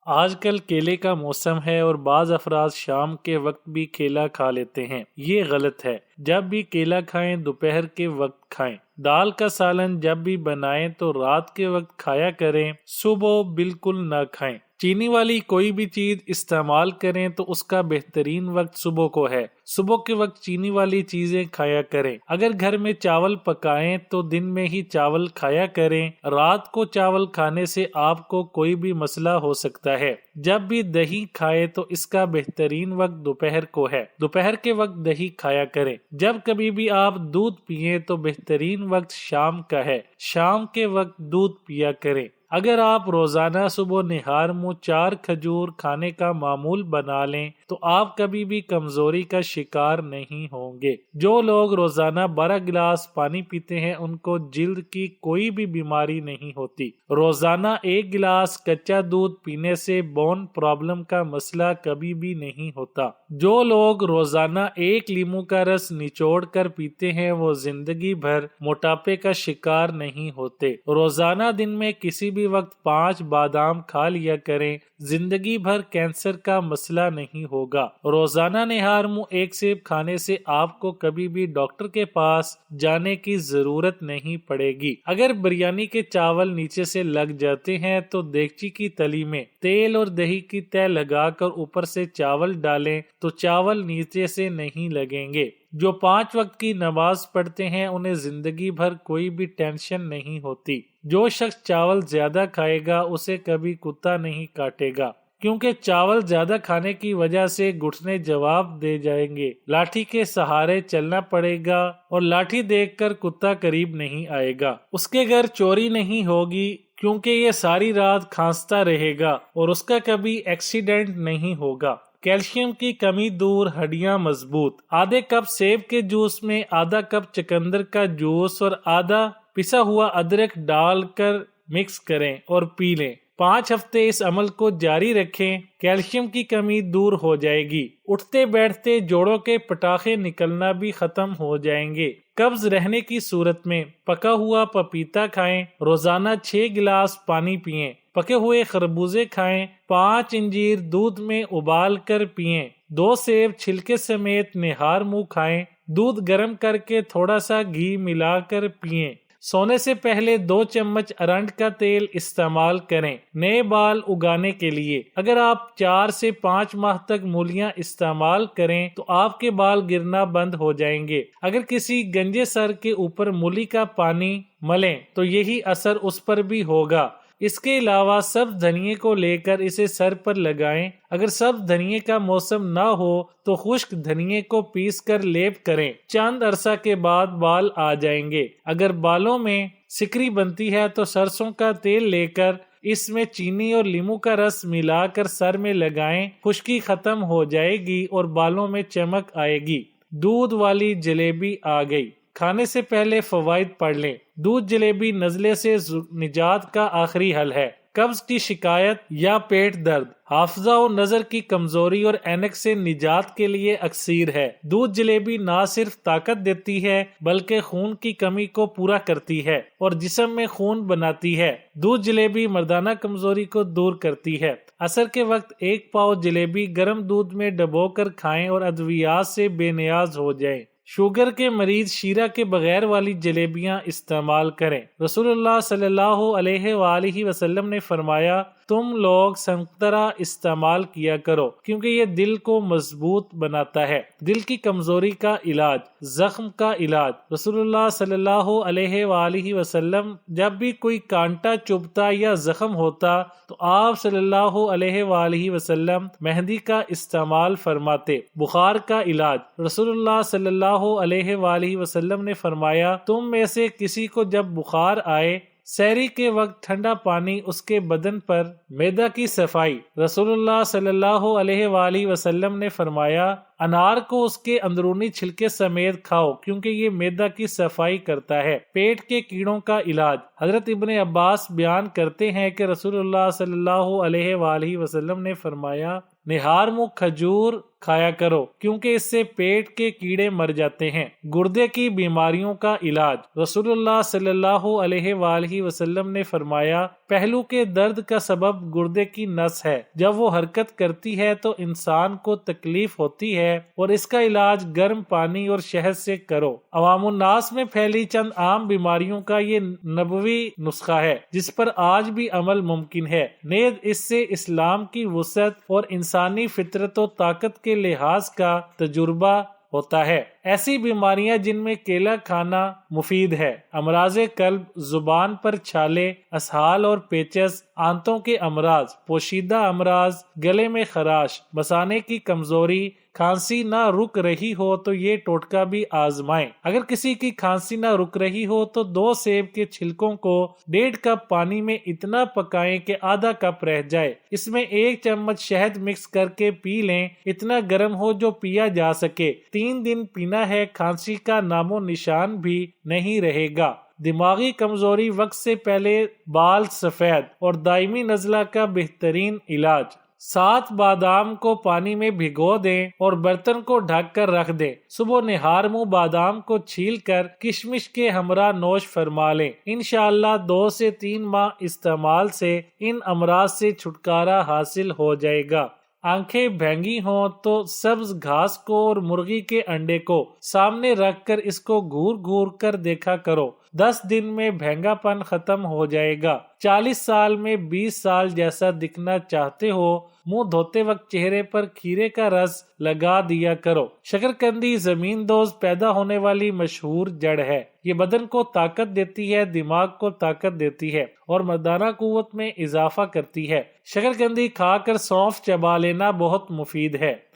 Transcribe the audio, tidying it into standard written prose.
آج کل کیلے کا موسم ہے اور بعض افراد شام کے وقت بھی کیلا کھا لیتے ہیں۔ یہ غلط ہے۔ جب بھی کیلا کھائیں دوپہر کے وقت کھائیں۔ دال کا سالن جب بھی بنائیں تو رات کے وقت کھایا کریں، صبح بالکل نہ کھائیں۔ چینی والی کوئی بھی چیز استعمال کریں تو اس کا بہترین وقت صبح کو ہے۔ صبح کے وقت چینی والی چیزیں کھایا کریں۔ اگر گھر میں چاول پکائیں تو دن میں ہی چاول کھایا کریں۔ رات کو چاول کھانے سے آپ کو کوئی بھی مسئلہ ہو سکتا ہے۔ جب بھی دہی کھائے تو اس کا بہترین وقت دوپہر کو ہے۔ دوپہر کے وقت دہی کھایا کریں۔ جب کبھی بھی آپ دودھ پئیں تو بہترین وقت شام کا ہے۔ شام کے وقت دودھ پیا کریں۔ اگر آپ روزانہ صبح نہار منہ 4 کھجور کھانے کا معمول بنا لیں تو آپ کبھی بھی کمزوری کا شکار نہیں ہوں گے۔ جو لوگ روزانہ 12 گلاس پانی پیتے ہیں ان کو جلد کی کوئی بھی بیماری نہیں ہوتی۔ روزانہ 1 گلاس کچا دودھ پینے سے بون پرابلم کا مسئلہ کبھی بھی نہیں ہوتا۔ جو لوگ روزانہ 1 لیموں کا رس نچوڑ کر پیتے ہیں وہ زندگی بھر موٹاپے کا شکار نہیں ہوتے۔ روزانہ دن میں کسی بھی وقت 5 بادام کھا لیا کریں، زندگی بھر کینسر کا مسئلہ نہیں ہوگا۔ روزانہ نہار منہ 1 سیب کھانے سے آپ کو کبھی بھی ڈاکٹر کے پاس جانے کی ضرورت نہیں پڑے گی۔ اگر بریانی کے چاول نیچے سے لگ جاتے ہیں تو دیگچی کی تلی میں تیل اور دہی کی تہ لگا کر اوپر سے چاول ڈالیں تو چاول نیچے سے نہیں لگیں گے۔ جو 5 وقت کی نماز پڑھتے ہیں انہیں زندگی بھر کوئی بھی ٹینشن نہیں ہوتی۔ جو شخص چاول زیادہ کھائے گا اسے کبھی کتا نہیں کاٹے گا، کیونکہ چاول زیادہ کھانے کی وجہ سے گھٹنے جواب دے جائیں گے۔ لاٹھی کے سہارے چلنا پڑے گا اور لاٹھی دیکھ کر کتا قریب نہیں آئے گا۔ اس کے گھر چوری نہیں ہوگی کیونکہ یہ ساری رات کھانستا رہے گا اور اس کا کبھی ایکسیڈنٹ نہیں ہوگا۔ کیلشیم کی کمی دور، ہڈیاں مضبوط۔ آدھے کپ سیب کے جوس میں آدھا کپ چقندر کا جوس اور آدھا پسا ہوا ادرک ڈال کر مکس کریں اور پی لیں۔ 5 ہفتے اس عمل کو جاری رکھیں، کیلشیم کی کمی دور ہو جائے گی۔ اٹھتے بیٹھتے جوڑوں کے پٹاخے نکلنا بھی ختم ہو جائیں گے۔ قبض رہنے کی صورت میں پکا ہوا پپیتا کھائیں، روزانہ 6 گلاس پانی پئیں، پکے ہوئے خربوزے کھائیں، 5 انجیر دودھ میں ابال کر پئیں، 2 سیب چھلکے سمیت نہار منہ کھائیں، دودھ گرم کر کے تھوڑا سا گھی ملا کر پئیں۔ سونے سے پہلے 2 چمچ ارنڈ کا تیل استعمال کریں نئے بال اگانے کے لیے۔ اگر آپ 4 سے 5 ماہ تک مولیاں استعمال کریں تو آپ کے بال گرنا بند ہو جائیں گے۔ اگر کسی گنجے سر کے اوپر مولی کا پانی ملیں تو یہی اثر اس پر بھی ہوگا۔ اس کے علاوہ سبز دھنیے کو لے کر اسے سر پر لگائیں۔ اگر سبز دھنیے کا موسم نہ ہو تو خشک دھنیے کو پیس کر لیپ کریں۔ چند عرصہ کے بعد بال آ جائیں گے۔ اگر بالوں میں سکری بنتی ہے تو سرسوں کا تیل لے کر اس میں چینی اور لیموں کا رس ملا کر سر میں لگائیں، خشکی ختم ہو جائے گی اور بالوں میں چمک آئے گی۔ دودھ والی جلیبی آ گئی۔ کھانے سے پہلے فوائد پڑھ لیں۔ دودھ جلیبی نزلے سے نجات کا آخری حل ہے۔ قبض کی شکایت یا پیٹ درد، حافظہ و نظر کی کمزوری اور اینک سے نجات کے لیے اکسیر ہے۔ دودھ جلیبی نہ صرف طاقت دیتی ہے بلکہ خون کی کمی کو پورا کرتی ہے اور جسم میں خون بناتی ہے۔ دودھ جلیبی مردانہ کمزوری کو دور کرتی ہے۔ عصر کے وقت 1 پاؤ جلیبی گرم دودھ میں ڈبو کر کھائیں اور ادویات سے بے نیاز ہو جائیں۔ شوگر کے مریض شیرہ کے بغیر والی جلیبیاں استعمال کریں۔ رسول اللہ صلی اللہ علیہ وآلہ وسلم نے فرمایا، تم لوگ سنترا استعمال کیا کرو کیونکہ یہ دل کو مضبوط بناتا ہے۔ دل کی کمزوری کا علاج، زخم کا علاج۔ رسول اللہ صلی اللہ علیہ وآلہ وسلم جب بھی کوئی کانٹا چبھتا یا زخم ہوتا تو آپ صلی اللہ علیہ وآلہ وسلم مہندی کا استعمال فرماتے۔ بخار کا علاج، رسول اللہ صلی اللہ علیہ وآلہ وسلم نے فرمایا، تم میں سے کسی کو جب بخار آئے سحری کے وقت ٹھنڈا پانی اس کے بدن پر، معدہ کی صفائی۔ رسول اللہ صلی اللہ علیہ وآلہ وسلم نے فرمایا، انار کو اس کے اندرونی چھلکے سمیت کھاؤ کیونکہ یہ معدہ کی صفائی کرتا ہے۔ پیٹ کے کیڑوں کا علاج، حضرت ابن عباس بیان کرتے ہیں کہ رسول اللہ صلی اللہ علیہ وآلہ وسلم نے فرمایا، نہار منہ کھجور کھایا کرو کیونکہ اس سے پیٹ کے کیڑے مر جاتے ہیں۔ گردے کی بیماریوں کا علاج۔ رسول اللہ صلی اللہ علیہ وآلہ وسلم نے فرمایا، پہلو کے درد کا سبب گردے کی نس ہے۔ جب وہ حرکت کرتی ہے تو انسان کو تکلیف ہوتی ہے اور اس کا علاج گرم پانی اور شہد سے کرو۔ عوام الناس میں پھیلی چند عام بیماریوں کا یہ نبوی نسخہ ہے جس پر آج بھی عمل ممکن ہے۔ نیز اس سے اسلام کی وسعت اور انسانی فطرت و طاقت کے لحاظ کا تجربہ ہوتا ہے۔ ایسی بیماریاں جن میں کیلا کھانا مفید ہے: امراض قلب، زبان پر چھالے، اسہال اور پیچس، آنتوں کے امراض، پوشیدہ امراض، گلے میں خراش، مثانے کی کمزوری، کھانسی نہ رک رہی ہو تو یہ ٹوٹکا بھی آزمائیں۔ اگر کسی کی کھانسی نہ رک رہی ہو تو 2 سیب کے چھلکوں کو 1.5 کپ پانی میں اتنا پکائیں کہ آدھا کپ رہ جائے، اس میں 1 چمچ شہد مکس کر کے پی لیں، اتنا گرم ہو جو پیا جا سکے۔ 3 دن پینا ہے، کھانسی کا نام و نشان بھی نہیں رہے گا۔ دماغی کمزوری، وقت سے پہلے بال سفید اور دائمی نزلہ کا بہترین علاج۔ 7 بادام کو پانی میں بھگو دیں اور برتن کو ڈھک کر رکھ دیں۔ صبح نہار منہ بادام کو چھیل کر کشمش کے ہمراہ نوش فرما لیں۔ انشاءاللہ 2 سے 3 ماہ استعمال سے ان امراض سے چھٹکارا حاصل ہو جائے گا۔ آنکھیں بھینگی ہوں تو سبز گھاس کو اور مرغی کے انڈے کو سامنے رکھ کر اس کو گھور گھور کر دیکھا کرو، 10 دن میں بھینگا پن ختم ہو جائے گا۔ 40 سال میں 20 سال جیسا دکھنا چاہتے ہو، منہ دھوتے وقت چہرے پر کھیرے کا رس لگا دیا کرو۔ شکرکندی زمین دوز پیدا ہونے والی مشہور جڑ ہے۔ یہ بدن کو طاقت دیتی ہے، دماغ کو طاقت دیتی ہے اور مردانہ قوت میں اضافہ کرتی ہے۔ شکرکندی کھا کر سونف چبا لینا بہت مفید ہے۔